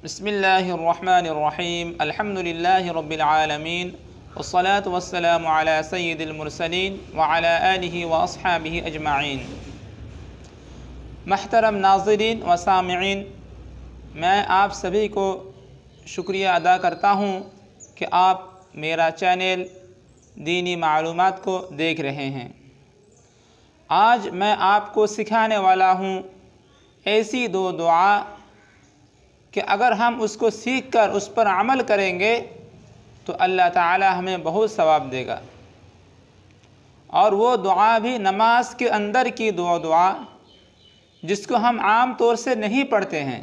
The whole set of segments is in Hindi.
बिस्मिल्लाहिर्रहमानिर्रहीम अल्हम्दुलिल्लाहि रब्बिल आलमीन वस्सलातु वस्सलामु अला सय्यिदिल मुरसलीन व अला आलिहि व अस्हाबिहि अजमाइन। महतरम नाज़रीन व सामिईन, मैं आप सभी को शुक्रिया अदा करता हूँ कि आप मेरा चैनल दीनी मालूमात को देख रहे हैं। आज मैं आपको सिखाने वाला हूँ ऐसी दो दुआ कि अगर हम उसको सीख कर उस पर अमल करेंगे तो अल्लाह ताला हमें बहुत सवाब देगा। और वो दुआ भी नमाज के अंदर की दुआ जिसको हम आम तौर से नहीं पढ़ते हैं।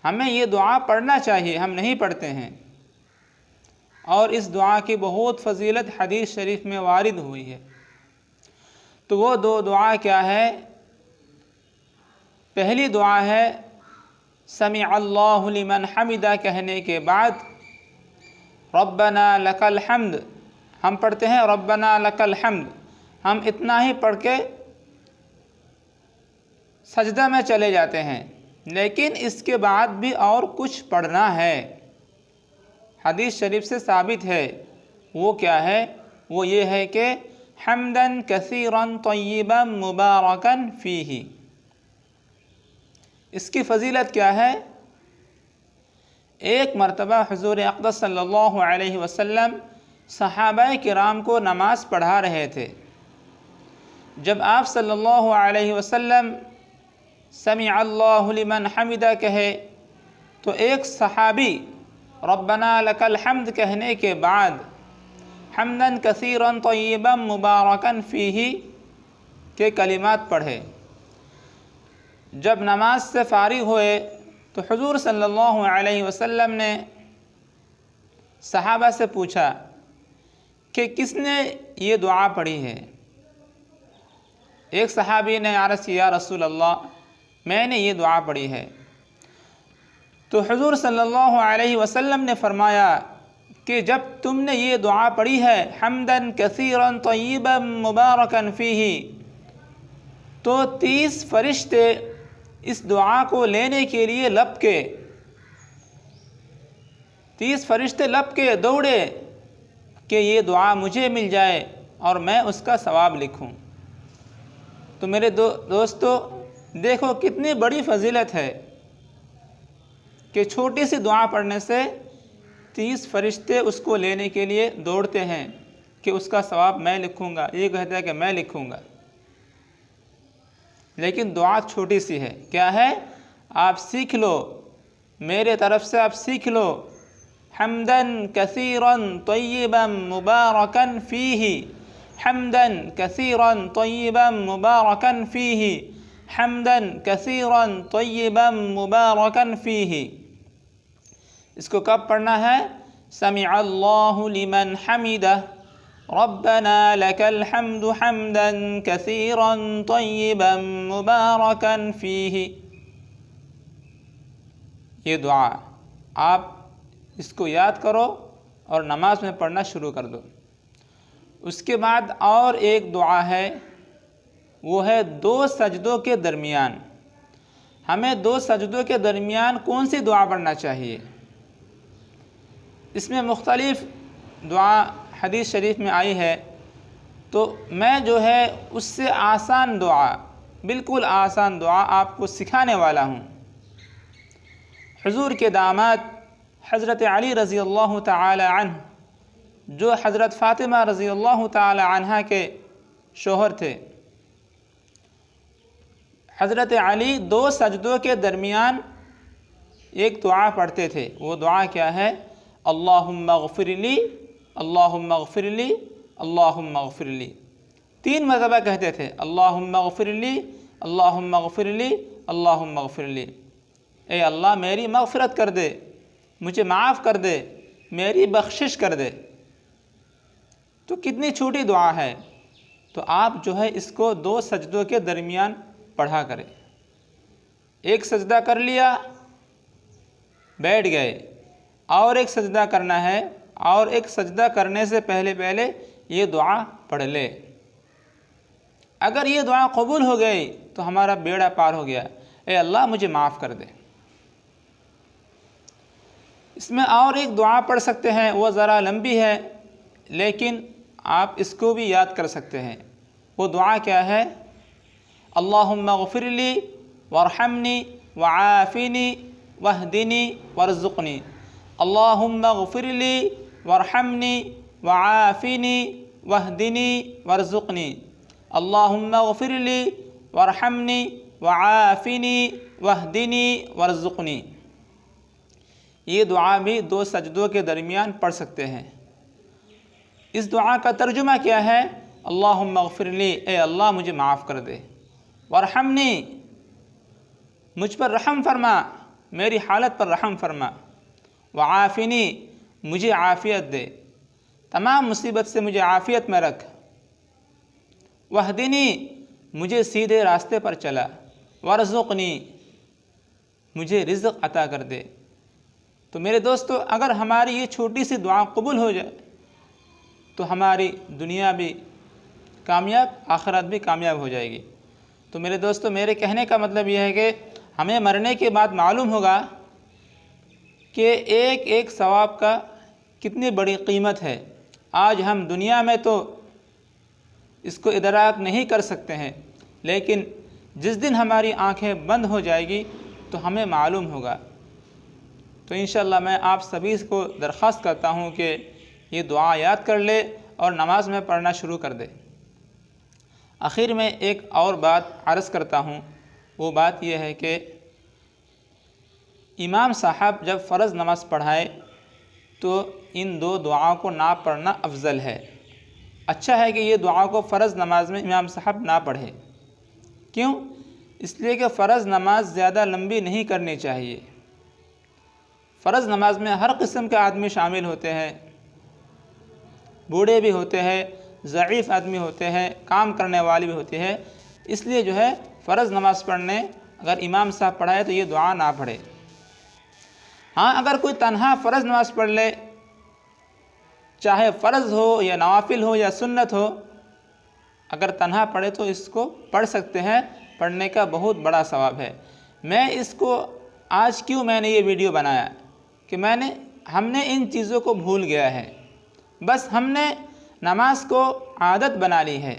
हमें ये दुआ पढ़ना चाहिए, हम नहीं पढ़ते हैं। और इस दुआ की बहुत फजीलत हदीस शरीफ में वारिद हुई है। तो वो दो दुआ क्या है? पहली दुआ है समी अल्लाहु लिमन हमिदा कहने के बाद रब्बना लकल हम्द, हम पढ़ते हैं रब्बना लकल हम्द। हम इतना ही पढ़ के सजदा में चले जाते हैं, लेकिन इसके बाद भी और कुछ पढ़ना है। हदीस शरीफ से साबित है। वो क्या है? वो ये है कि हम्दन कसीरन तय्यिबन मुबारकन फ़ीही। इसकी फ़जीलत क्या है? एक मरतबा हुज़ूर अक़दस सल्लल्लाहु अलैहि वसल्लम सहाबाए किराम को नमाज़ पढ़ा रहे थे। जब आप सल्लल्लाहु अलैहि वसल्लम समी अल्लाहु लिमन हमिदा कहे तो एक सहाबी रब्बना लकल हम्द कहने के बाद हम्दन कसीरन तय्यिबन मुबारकन फ़ीही के कलिमात पढ़े। जब नमाज से फ़ारिग हुए तो हुज़ूर सल्लल्लाहु अलैहि वसल्लम ने सहाबा से पूछा कि किसने ये दुआ पढ़ी है? एक सहाबी ने अर्ज़ किया, रसूल अल्लाह, मैंने ये दुआ पढ़ी है। तो हुज़ूर सल्लल्लाहु अलैहि वसल्लम ने फरमाया कि जब तुमने ये दुआ पढ़ी है हम्दन कसीरन तय्यिबन मुबारकन फ़ीही, तो 30 फरिश्ते इस दुआ को लेने के लिए लपके, 30 फरिश्ते लपके दौड़े कि ये दुआ मुझे मिल जाए और मैं उसका सवाब लिखूं। तो मेरे दोस्तों, देखो कितनी बड़ी फजीलत है कि छोटी सी दुआ पढ़ने से 30 फरिश्ते उसको लेने के लिए दौड़ते हैं कि उसका सवाब मैं लिखूंगा। ये कहता है कि मैं लिखूंगा, लेकिन दुआ छोटी सी है। क्या है? आप सीख लो, मेरे तरफ से आप सीख लो। हम्दन कसीरन तय्यिबन मुबारकन फ़ीही, हम्दन कसीरन तय्यिबन मुबारकन फ़ीही, हम्दन कसीरन तय्यिबन मुबारकन फ़ीही। इसको कब पढ़ना है? समी अल्लाहु लिमन हमिदा रब्बना लकल हम्दु हम्दन कसीरन तय्यिबन मुबारकन फ़ीही। ये दुआ आप इसको याद करो और नमाज में पढ़ना शुरू कर दो। उसके बाद और एक दुआ है, वो है 2 सजदों के दरमियान। हमें 2 सजदों के दरमियान कौन सी दुआ पढ़ना चाहिए? इसमें मुख्तलिफ़ दुआ हदीस शरीफ में आई है। तो मैं जो है उससे आसान दुआ, बिल्कुल आसान दुआ आपको सिखाने वाला हूँ। हुज़ूर के दामाद हज़रत अली रज़ी अल्लाह ताला अन्हु, जो हज़रत फ़ातिमा रज़ी अल्लाह ताला अन्हा के शोहर थे, हज़रत अली 2 सजदों के दरमियान एक दुआ पढ़ते थे। वो दुआ क्या है? अल्लाहुम्मा ग़फ़िरली अल्लाहुम्मा ग़फ़िरली अल्लाहुम्मा ग़फ़िरली। 3 मरतबा कहते थे, अल्लाहुम्मा ग़फ़िरली अल्लाहुम्मा ग़फ़िरली अल्लाहुम्मा ग़फ़िरली। ए अल्लाह मेरी मग़फ़िरत कर दे, मुझे माफ़ कर दे, मेरी बख्शिश कर दे। तो कितनी छोटी दुआ है। तो आप जो है इसको 2 सजदों के दरमियान पढ़ा करें। एक सजदा कर लिया, बैठ गए, और एक सजदा करना है, और एक सजदा करने से पहले ये दुआ पढ़ ले। अगर ये दुआ कबूल हो गई तो हमारा बेड़ा पार हो गया। ए अल्लाह मुझे माफ़ कर दे। इसमें और एक दुआ पढ़ सकते हैं, वो ज़रा लंबी है लेकिन आप इसको भी याद कर सकते हैं। वो दुआ क्या है? अल्लाहुम्मा ग़फ़िरली वरहमनी वआफ़िनी वहदिनी वरज़ुक़नी। अल्लाहुम्मा ग़फ़िरली वरहमनी वआफ़िनी वहदिनी वरज़ुक़नी। अल्लाहुम्मा ग़फ़िरली वरहमनी वआफ़िनी वहदिनी वरज़ुक़नी। ये दुआ भी 2 सजदों के दरमियान पढ़ सकते हैं। इस दुआ का तर्जुमा क्या है? अल्लाहुम्मा ग़फ़िरली, ए अल्लाह मुझे माफ़ कर दे, वरहमनी, मुझ पर रहम फरमा, मेरी हालत पर रहम फरमा, वआफ़िनी, मुझे आफ़ियत दे, तमाम मुसीबत से मुझे आफ़ियत में रख, वहदिनी, मुझे सीधे रास्ते पर चला, वरज़ुक़नी, मुझे रिज़्क़ अता कर दे। तो मेरे दोस्तों, अगर हमारी ये छोटी सी दुआ कबूल हो जाए तो हमारी दुनिया भी कामयाब, आखिरत भी कामयाब हो जाएगी। तो मेरे दोस्तों, मेरे कहने का मतलब यह है कि हमें मरने के बाद मालूम होगा कि एक एक सवाब का कितनी बड़ी कीमत है। आज हम दुनिया में तो इसको इदराक नहीं कर सकते हैं, लेकिन जिस दिन हमारी आंखें बंद हो जाएगी तो हमें मालूम होगा। तो इंशाअल्लाह मैं आप सभी को दरख्वास्त करता हूँ कि ये दुआ याद कर ले और नमाज में पढ़ना शुरू कर दे। आखिर में एक और बात अर्ज़ करता हूँ, वो बात यह है कि इमाम साहब जब फ़र्ज़ नमाज पढ़ाए तो इन 2 दुआओं को ना पढ़ना अफजल है। अच्छा है कि ये दुआ को फ़र्ज़ नमाज में इमाम साहब ना पढ़े। क्यों? इसलिए कि फ़र्ज़ नमाज ज़्यादा लंबी नहीं करनी चाहिए। फ़र्ज़ नमाज में हर किस्म के आदमी शामिल होते हैं, बूढ़े भी होते हैं, ज़ईफ़ आदमी होते हैं, काम करने वाली भी होती है। इसलिए जो है फ़र्ज़ नमाज पढ़ने अगर इमाम साहब पढ़ाए तो ये दुआ ना पढ़े। हाँ, अगर कोई तन्हा फ़र्ज़ नमाज पढ़ ले, चाहे फ़र्ज़ हो या नवाफिल हो या सुन्नत हो, अगर तन्हा पढ़े तो इसको पढ़ सकते हैं। पढ़ने का बहुत बड़ा सवाब है। मैं इसको आज क्यों मैंने ये वीडियो बनाया कि हमने इन चीज़ों को भूल गया है। बस हमने नमाज को आदत बना ली है।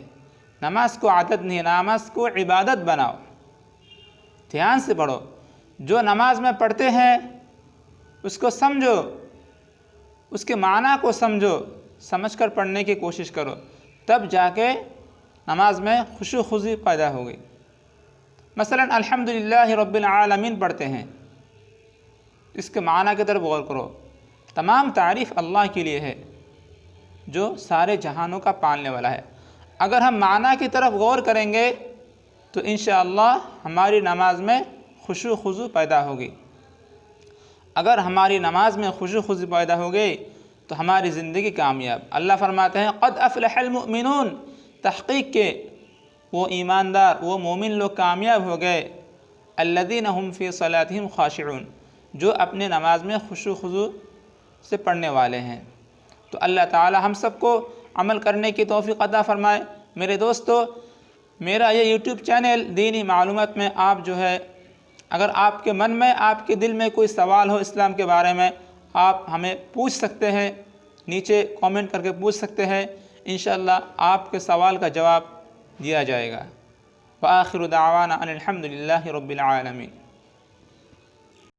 नमाज को आदत नहीं, नमाज को इबादत बनाओ। ध्यान से पढ़ो। जो नमाज में पढ़ते हैं उसको समझो, उसके माना को समझो, समझकर पढ़ने की कोशिश करो, तब जाके नमाज में खुशू खुशी पैदा होगी। मसलन अल्हम्दुलिल्लाहि रब्बिल आलमीन पढ़ते हैं, इसके माना की तरफ गौर करो। तमाम तारीफ़ अल्लाह के लिए है जो सारे जहानों का पालने वाला है। अगर हम माना की तरफ गौर करेंगे तो इंशाअल्लाह हमारी नमाज में खुशू खुशू पैदा होगी। अगर हमारी नमाज में खुशू खुशू पैदा हो गई तो हमारी ज़िंदगी कामयाब। अल्लाह फरमाते हैं क़द अफ़लहल मुमिनून, तहक़ीक़ के वो ईमानदार, वो मोमिन लोग कामयाब हो गए। अल्लज़ीना हुम फ़ी सलातिहिम ख़ाशिऊन, जो अपने नमाज में खुशू खुशू से पढ़ने वाले हैं। तो अल्लाह ताला हम सबको अमल करने की तौफ़ीक़ अता फ़रमाए। मेरे दोस्तों, मेरा ये यूट्यूब चैनल दीनी मालूमात में आप जो है, अगर आपके मन में, आपके दिल में कोई सवाल हो इस्लाम के बारे में, आप हमें पूछ सकते हैं, नीचे कमेंट करके पूछ सकते हैं। इंशाअल्लाह आपके सवाल का जवाब दिया जाएगा। व आखिरु दावाना अनिल हम्दुलिल्लाहि रब्बिल आलमीन।